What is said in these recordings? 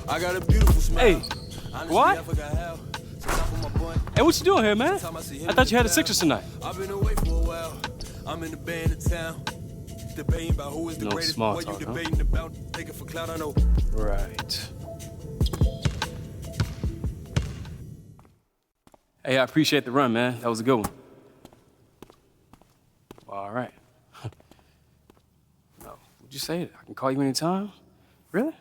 I got a beautiful smile. Hey, what? Hey, what you doing here, man? I thought you had a Sixers tonight. I've been away for a while. I'm in the band in town. Debating about who is the No greatest. small What talk, you huh? debating about? Take it for clout, I know. Right. Hey, I appreciate the run, man. That was a good one. All right. No, would you say it? I can call you anytime? Really?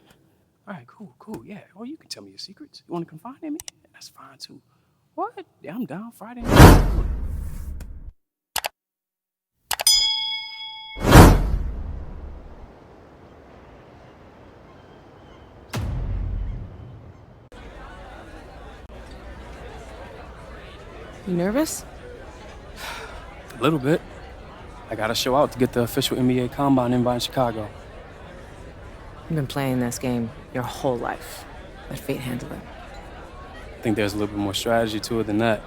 All right, cool, yeah. Well, you can tell me your secrets. You want to confide in me? That's fine, too. What? Yeah, I'm down Friday night. You nervous? A little bit. I gotta show out to get the official NBA Combine invite in Chicago. You've been playing this game your whole life. Let fate handle it. I think there's a little bit more strategy to it than that.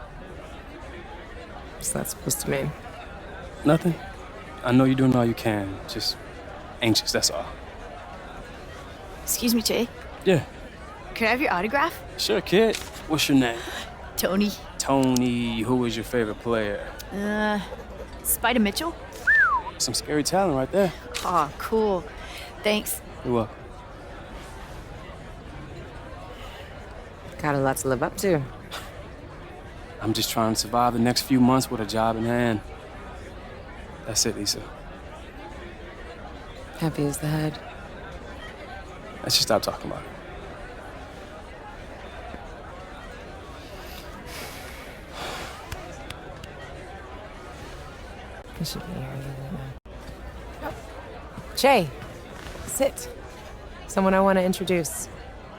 What's that supposed to mean? Nothing. I know you're doing all you can. Just anxious, that's all. Excuse me, Jay. Yeah, Could I have your autograph? sure, kid. What's your name? Tony. Tony. Who is your favorite player? Spider Mitchell? Some scary talent right there. Aw, cool. Thanks. You're welcome. Got a lot to live up to. I'm just trying to survive the next few months with a job in hand. That's it, Lisa. Happy as the head. Let's just stop talking about it. I should be here right now. Jay, sit. Someone I want to introduce.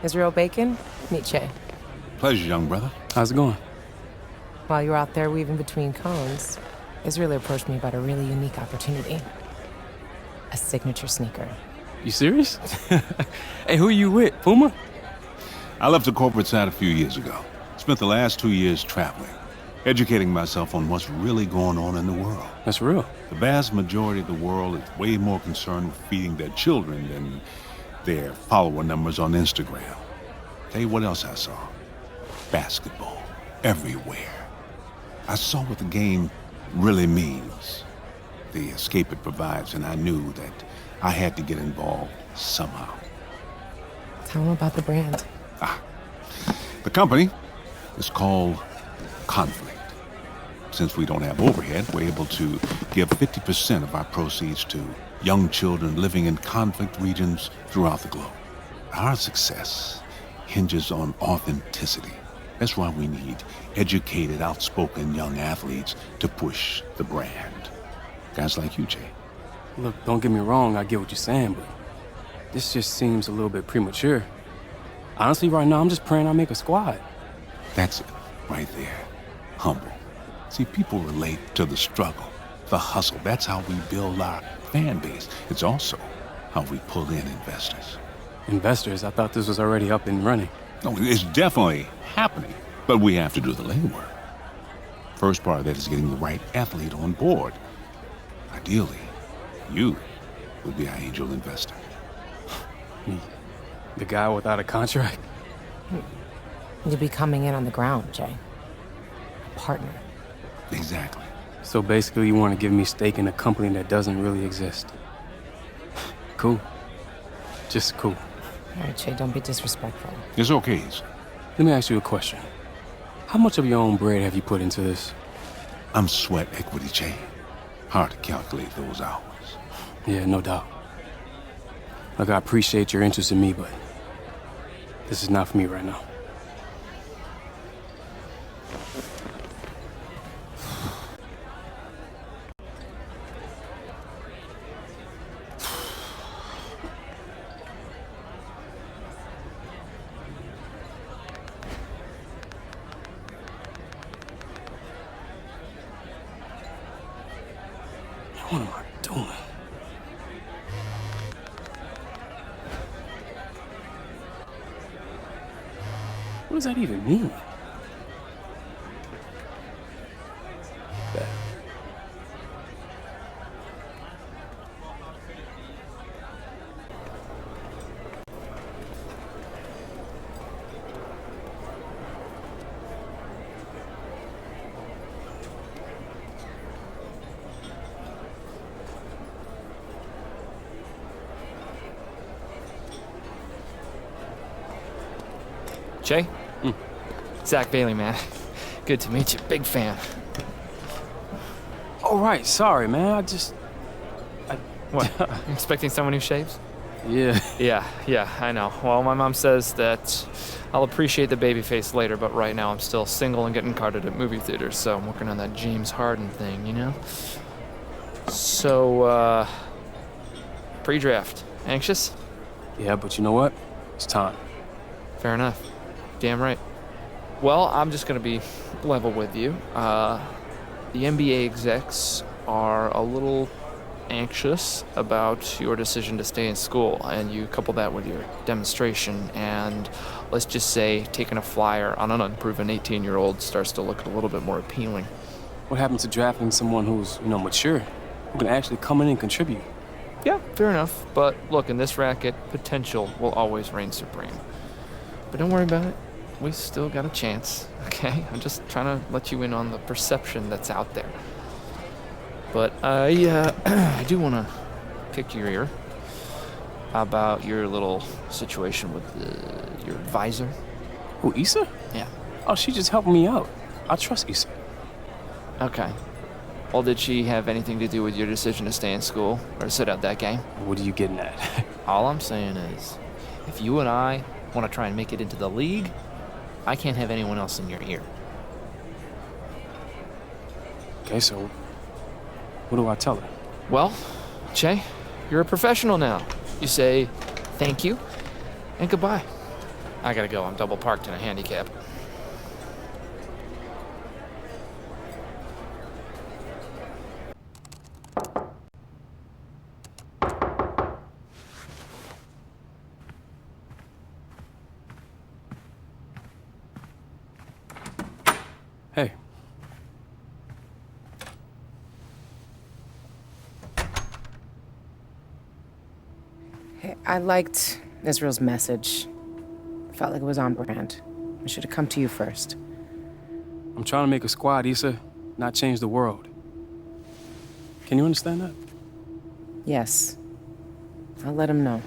Israel Bacon, meet Jay. Pleasure, young brother. How's it going? While you were out there weaving between cones, Israel approached me about a really unique opportunity. A signature sneaker. You serious? Hey, who you with? Puma? I left the corporate side a few years ago. Spent the last 2 years traveling, educating myself on what's really going on in the world. That's real. The vast majority of the world is way more concerned with feeding their children than their follower numbers on Instagram. Tell you what else I saw. Basketball. Everywhere. I saw what the game really means. The escape it provides, and I knew that I had to get involved somehow. Tell them about the brand. The company is called Conflict. Since we don't have overhead, we're able to give 50% of our proceeds to young children living in conflict regions throughout the globe. Our success hinges on authenticity. That's why we need educated, outspoken young athletes to push the brand. Guys like you, Jay. Look, don't get me wrong, I get what you're saying, but this just seems a little bit premature. Honestly, right now, I'm just praying I make a squad. That's it, right there. Humble. See, people relate to the struggle, the hustle. That's how we build our fan base. It's also how we pull in investors. Investors, I thought this was already up and running. No, it's definitely happening, but we have to do the legwork. First part of that is getting the right athlete on board. Ideally, you would be our angel investor. Me, the guy without a contract? You'll be coming in on the ground, Jay. A partner. Exactly. So basically, you want to give me stake in a company that doesn't really exist. Cool. Just cool. All right, Jay, don't be disrespectful. It's okay. Let me ask you a question. How much of your own bread have you put into this? I'm sweat equity, Jay. Hard to calculate those hours. Yeah, no doubt. Look, I appreciate your interest in me, but this is not for me right now. What am I doing? What does that even mean? Bet. Jay? Zach Bailey, man. Good to meet you. Big fan. Oh, right. Sorry, man. What? You expecting someone who shaves? Yeah. Yeah, I know. Well, my mom says that I'll appreciate the baby face later, but right now I'm still single and getting carded at movie theaters, so I'm working on that James Harden thing, you know? So, pre-draft. Anxious? Yeah, but you know what? It's time. Fair enough. Damn right. Well, I'm just gonna be level with you. The NBA execs are a little anxious about your decision to stay in school, and you couple that with your demonstration, and let's just say taking a flyer on an unproven 18-year-old starts to look a little bit more appealing. What happened to drafting someone who's, mature, who can actually come in and contribute? Yeah, fair enough. But look, in this racket, potential will always reign supreme. But don't worry about it. We still got a chance, okay? I'm just trying to let you in on the perception that's out there. But I do want to pick your ear about your little situation with your advisor. Who, Issa? Yeah. Oh, she just helping me out. I trust Issa. Okay. Well, did she have anything to do with your decision to stay in school or sit out that game? What are you getting at? All I'm saying is, if you and I want to try and make it into the league, I can't have anyone else in your ear. Okay, so what do I tell her? Well, Che, you're a professional now. You say thank you and goodbye. I gotta go. I'm double parked in a handicap. Hey. Hey, I liked Israel's message. Felt like it was on brand. I should have come to you first. I'm trying to make a squad, Issa, not change the world. Can you understand that? Yes. I'll let him know.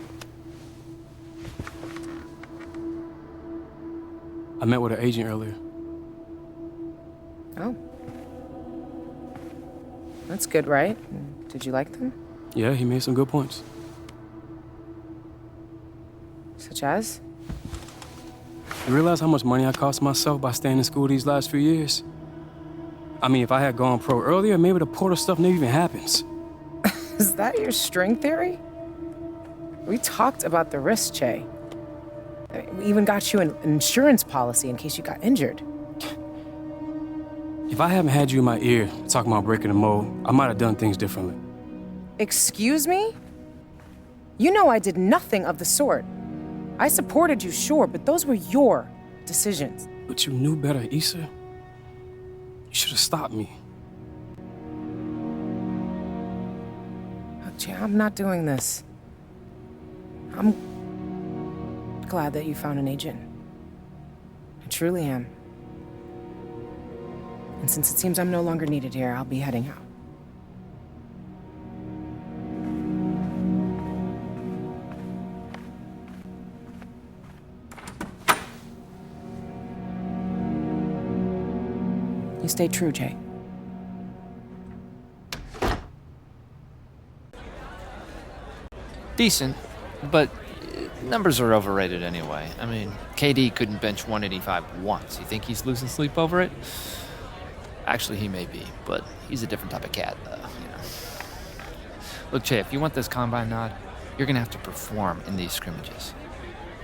I met with her agent earlier. Oh. That's good, right? Did you like them? Yeah, he made some good points. Such as? You realize how much money I cost myself by staying in school these last few years? I mean, if I had gone pro earlier, maybe the Porter stuff never even happens. Is that your string theory? We talked about the risk, Che. We even got you an insurance policy in case you got injured. If I haven't had you in my ear talking about breaking the mold, I might have done things differently. Excuse me? You know I did nothing of the sort. I supported you, sure, but those were your decisions. But you knew better, Issa. You should have stopped me. Che, I'm not doing this. I'm glad that you found an agent. I truly am. And since it seems I'm no longer needed here, I'll be heading out. You stay true, Jay. Decent, but numbers are overrated anyway. I mean, KD couldn't bench 185 once. You think he's losing sleep over it? Actually, he may be, but he's a different type of cat, you know. Look, Che, if you want this combine nod, you're gonna have to perform in these scrimmages.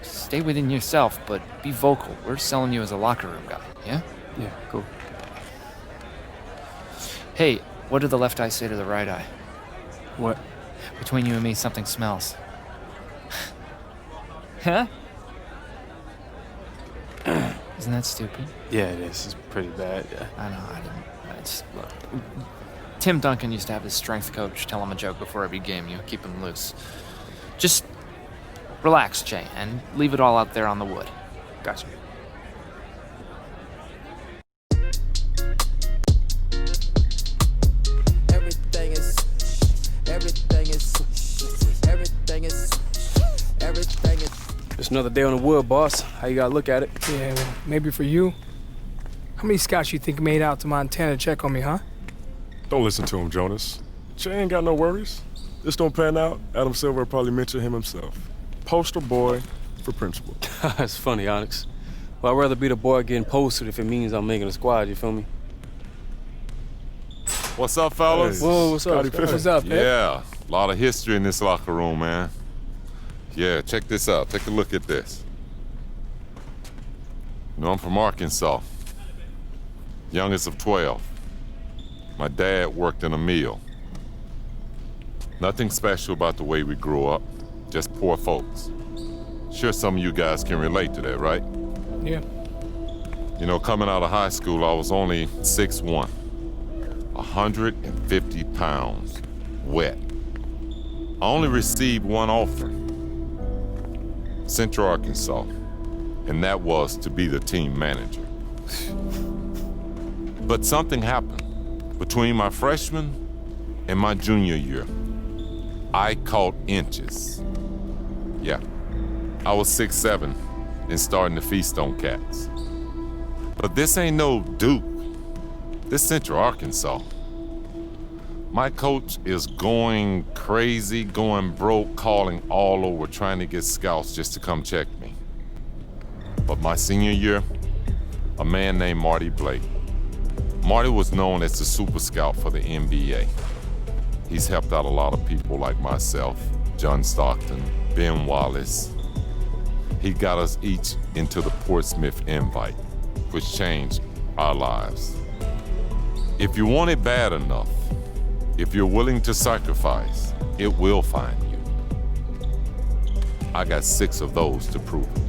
Stay within yourself, but be vocal. We're selling you as a locker room guy, yeah? Yeah, cool. Hey, what did the left eye say to the right eye? What? Between you and me, something smells. Huh? Isn't that stupid? Yeah, it is. It's pretty bad, yeah. I know, look. Tim Duncan used to have his strength coach tell him a joke before every game, keep him loose. Just relax, Jay, and leave it all out there on the wood. Gotcha. Just another day on the wood, boss. How you gotta look at it? Yeah, well, maybe for you. How many scouts you think made out to Montana to check on me, huh? Don't listen to him, Jonas. Che ain't got no worries. This don't pan out, Adam Silver will probably mention him himself. Poster boy for principal. That's funny, Onyx. Well, I'd rather be the boy getting posted if it means I'm making a squad, you feel me? What's up, fellas? Hey. Whoa, what's up? Scotty Pippen. What's up, man? Yeah, a lot of history in this locker room, man. Yeah, check this out. Take a look at this. You know, I'm from Arkansas. Youngest of 12. My dad worked in a mill. Nothing special about the way we grew up, just poor folks. Sure some of you guys can relate to that, right? Yeah. You know, coming out of high school, I was only 6'1", 150 pounds, wet. I only received one offer, Central Arkansas, and that was to be the team manager. But something happened between my freshman and my junior year. I caught inches. Yeah, I was 6'7" and starting to feast on cats. But this ain't no Duke. This Central Arkansas. My coach is going crazy, going broke, calling all over, trying to get scouts just to come check me. But my senior year, a man named Marty Blake. Marty was known as the super scout for the NBA. He's helped out a lot of people like myself, John Stockton, Ben Wallace. He got us each into the Portsmouth invite, which changed our lives. If you want it bad enough, if you're willing to sacrifice, it will find you. I got 6 of those to prove it.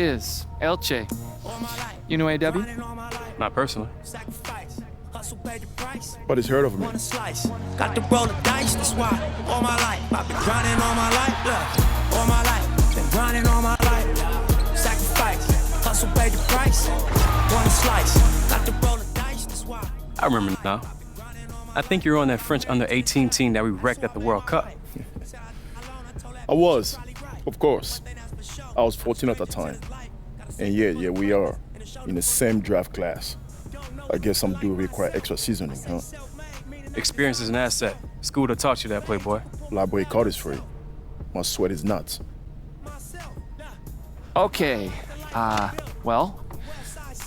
is, Elche. You know AW? Not personally. But it's heard of me. Got to roll the dice, that's why all my life I've been grinding all my life, look, all my life, been grinding all my life. Sacrifice, hustle paid the price. Want a slice, got to roll the dice, that's why. I remember now. I think you were on that French under-18 team that we wrecked at the World Cup. I was, of course. I was 14 at the time. And yeah, we are in the same draft class. I guess some do require extra seasoning, huh? Experience is an asset. School would have taught you that, playboy. Library card is free. My sweat is nuts. Okay, well,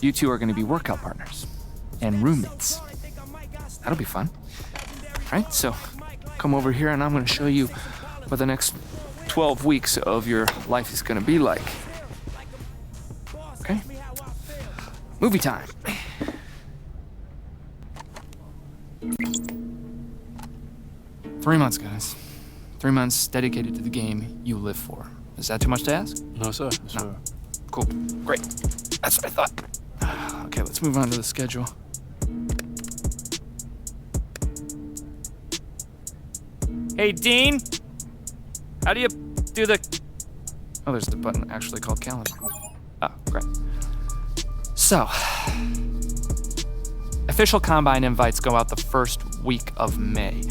you two are gonna be workout partners and roommates. That'll be fun. All right, so come over here and I'm gonna show you what the next 12 weeks of your life is gonna be like. Okay? Movie time. Three months, guys. 3 months dedicated to the game you live for. Is that too much to ask? No, sir. No. Cool. Great. That's what I thought. Okay, let's move on to the schedule. Hey, Dean! How do you do the... Oh, there's the button actually called calendar. Oh, great. So, official Combine invites go out the first week of May.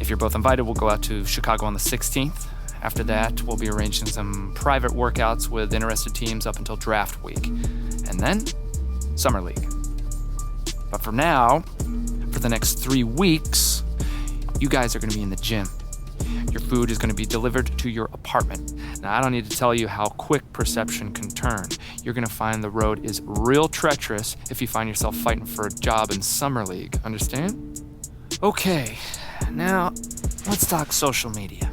If you're both invited, we'll go out to Chicago on the 16th. After that, we'll be arranging some private workouts with interested teams up until draft week. And then, Summer League. But for now, for the next 3 weeks, you guys are gonna be in the gym. Your food is gonna be delivered to your apartment. Now, I don't need to tell you how quick perception can turn. You're gonna find the road is real treacherous if you find yourself fighting for a job in Summer League, understand? Okay, now let's talk social media.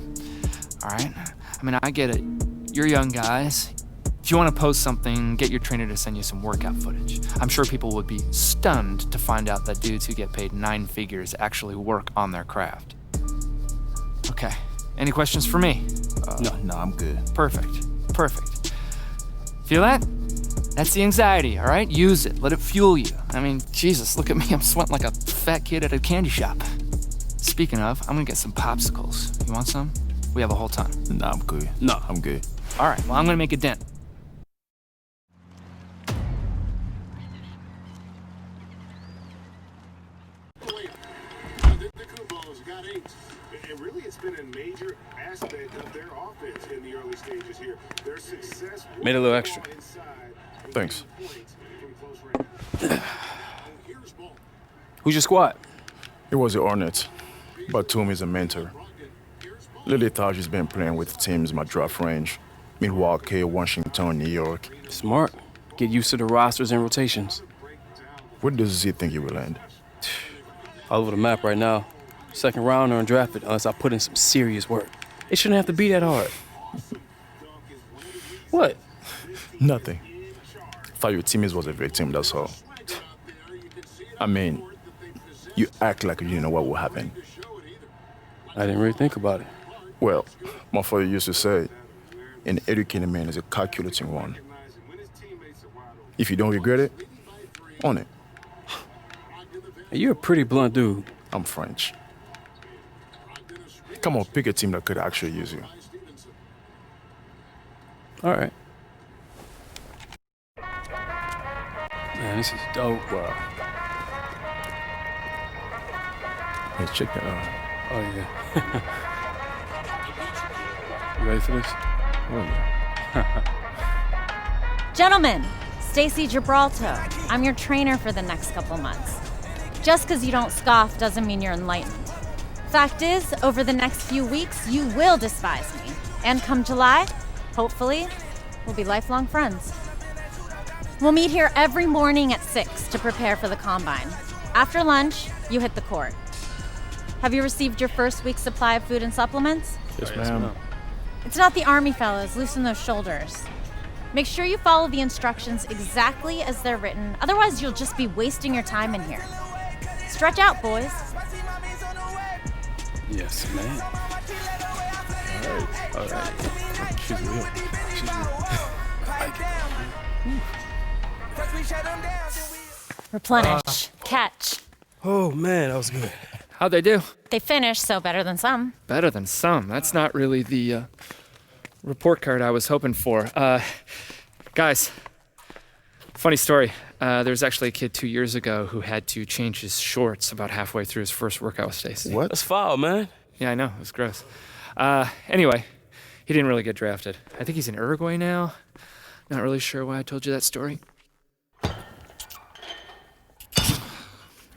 All right? I mean, I get it. You're young guys. If you want to post something, get your trainer to send you some workout footage. I'm sure people would be stunned to find out that dudes who get paid 9 figures actually work on their craft. Okay. Any questions for me? No, I'm good. Perfect. Feel that? That's the anxiety, all right? Use it. Let it fuel you. I mean, Jesus, look at me. I'm sweating like a fat kid at a candy shop. Speaking of, I'm gonna get some popsicles. You want some? We have a whole ton. Nah, I'm good. No. I'm good. All right, well, I'm gonna make a dent. And really, it's been a major aspect of their offense in the early stages here. Their success made a little extra. Thanks. Who's your squad? It was the Hornets. Batum is a mentor. Lily Taj has been playing with teams in my draft range. Milwaukee, Washington, New York. Smart. Get used to the rosters and rotations. Where does he think he will end? All over the map right now. Second round or undrafted unless I put in some serious work. It shouldn't have to be that hard. What? Nothing. Thought your teammates was a victim, that's all. I mean, you act like you didn't know what would happen. I didn't really think about it. Well, my father used to say, an educated man is a calculating one. If you don't regret it, own it. Hey, you're a pretty blunt dude. I'm French. Come on, pick a team that could actually use you. All right. Man, this is dope. Wow. Hey, check that out. Oh, yeah. You ready for this? Oh, yeah. Gentlemen, Stacy Gibraltar. I'm your trainer for the next couple months. Just because you don't scoff doesn't mean you're enlightened. Fact is, over the next few weeks, you will despise me. And come July, hopefully, we'll be lifelong friends. We'll meet here every morning at 6 to prepare for the Combine. After lunch, you hit the court. Have you received your first week's supply of food and supplements? Yes, ma'am. It's not the Army, fellas. Loosen those shoulders. Make sure you follow the instructions exactly as they're written. Otherwise, you'll just be wasting your time in here. Stretch out, boys. Yes, man. All right. She's real. Replenish. Catch. Oh, man, that was good. How'd they do? They finished, so better than some. Better than some. That's not really the report card I was hoping for. Guys, funny story. There was actually a kid 2 years ago who had to change his shorts about halfway through his first workout with Stacy. What? That's foul, man. Yeah, I know. It was gross. Anyway, he didn't really get drafted. I think he's in Uruguay now. Not really sure why I told you that story.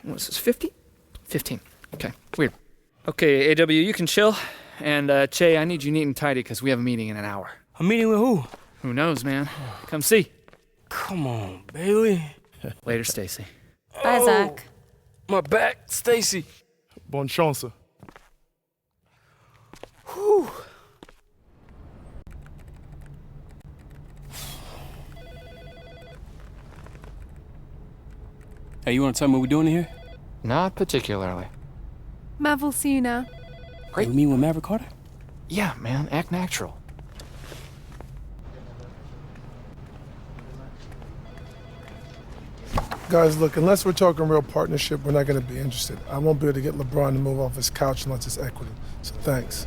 What is this, 50? 15. Okay, weird. Okay, AW, you can chill. And, Che, I need you neat and tidy because we have a meeting in an hour. A meeting with who? Who knows, man? Come see. Come on, Bailey. Later, Stacy. Bye, Zach. My back, Stacy. Bonne chance. Whew. Hey, you want to tell me what we're doing here? Not particularly. Mav will see you now. Great. You mean with Maverick Carter? Yeah, man, act natural. Guys, look, unless we're talking real partnership, we're not going to be interested. I won't be able to get LeBron to move off his couch unless it's equity. So thanks.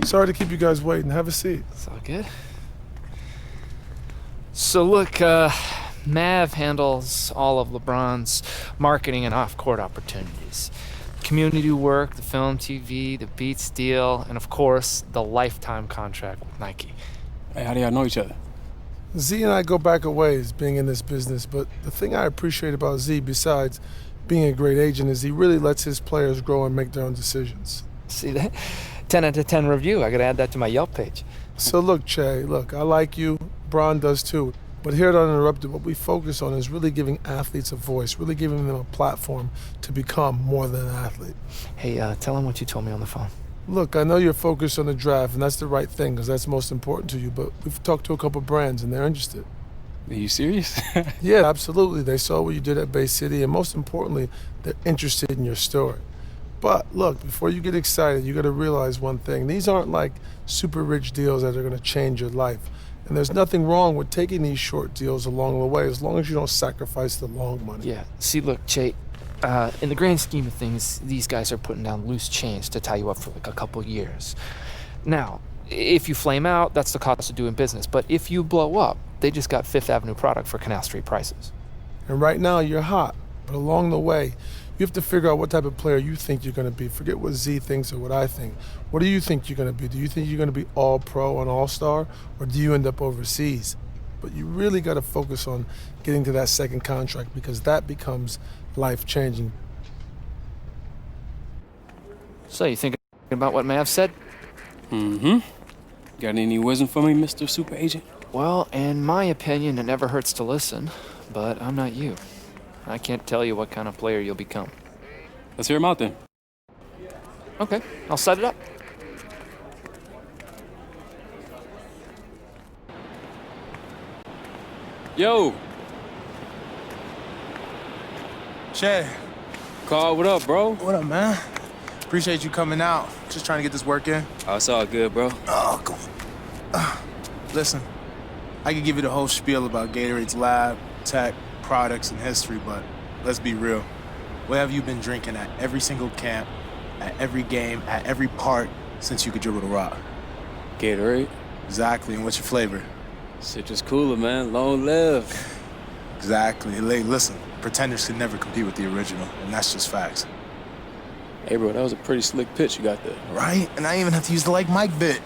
Sorry to keep you guys waiting. Have a seat. It's all good. So look, Mav handles all of LeBron's marketing and off-court opportunities. Community work, the film, TV, the Beats deal, and of course, the lifetime contract with Nike. Hey, how do y'all know each other? Z and I go back a ways being in this business, but the thing I appreciate about Z, besides being a great agent, is he really lets his players grow and make their own decisions. See that? 10 out of 10 review. I gotta add that to my Yelp page. So look, Che, look, I like you. Bron does too. But here at Uninterrupted, what we focus on is really giving athletes a voice, really giving them a platform to become more than an athlete. Hey, tell him what you told me on the phone. Look, I know you're focused on the draft, and that's the right thing, because that's most important to you, but we've talked to a couple brands, and they're interested. Are you serious? Yeah, absolutely. They saw what you did at Bay City, and most importantly, they're interested in your story. But look, before you get excited, you got to realize one thing. These aren't like super rich deals that are going to change your life. And there's nothing wrong with taking these short deals along the way, as long as you don't sacrifice the long money. Yeah, see, look, Che, in the grand scheme of things, these guys are putting down loose chains to tie you up for like a couple years. Now, if you flame out, that's the cost of doing business. But if you blow up, they just got Fifth Avenue product for Canal Street prices. And right now, you're hot. But along the way, you have to figure out what type of player you think you're going to be. Forget what Z thinks or what I think. What do you think you're going to be? Do you think you're going to be all-pro and all-star? Or do you end up overseas? But you really got to focus on getting to that second contract, because that becomes life-changing. So you thinking about what Mav said? Mm-hmm. Got any wisdom for me, Mr. Super Agent? Well, in my opinion, it never hurts to listen, but I'm not you. I can't tell you what kind of player you'll become. Let's hear him out then. Okay, I'll set it up. Yo! Che. Carl, what up, bro? What up, man? Appreciate you coming out. Just trying to get this work in. Oh, it's all good, bro. Oh, cool. Listen, I could give you the whole spiel about Gatorade's lab, tech, products, and history, but let's be real. What have you been drinking at every single camp, at every game, at every part since you could dribble the rock? Gatorade. Exactly, and what's your flavor? Citrus Cooler, man. Long live. Exactly. Hey, listen, pretenders can never compete with the original, and that's just facts. Hey, bro, that was a pretty slick pitch you got there. Right? And I didn't even have to use the like Mike bit.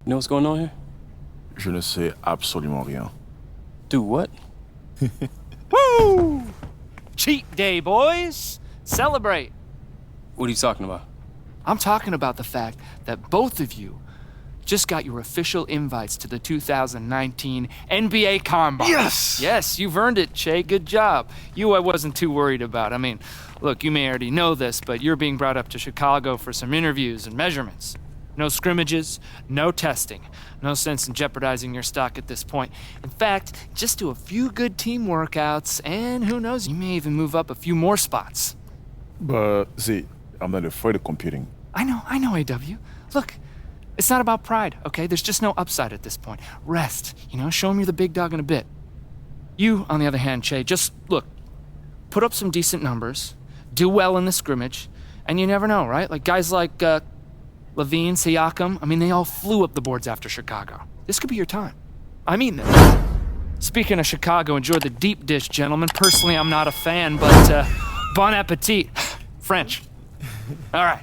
You know what's going on here? Je ne sais absolument rien. Do what? Woo! Cheat day, boys! Celebrate! What are you talking about? I'm talking about the fact that both of you just got your official invites to the 2019 NBA Combine. Yes! Yes, you've earned it, Che. Good job. You I wasn't too worried about. I mean, look, you may already know this, but you're being brought up to Chicago for some interviews and measurements. No scrimmages, no testing. No sense in jeopardizing your stock at this point. In fact, just do a few good team workouts, and who knows, you may even move up a few more spots. But, Z, I'm not afraid of competing. I know, AW. Look, it's not about pride, okay? There's just no upside at this point. Rest, show him you're the big dog in a bit. You, on the other hand, Che, just, look, put up some decent numbers, do well in the scrimmage, and you never know, right? Like guys like Levine, Siakam, I mean, they all flew up the boards after Chicago. This could be your time. I mean this. Speaking of Chicago, enjoy the deep dish, gentlemen. Personally, I'm not a fan, but bon appetit. French. All right.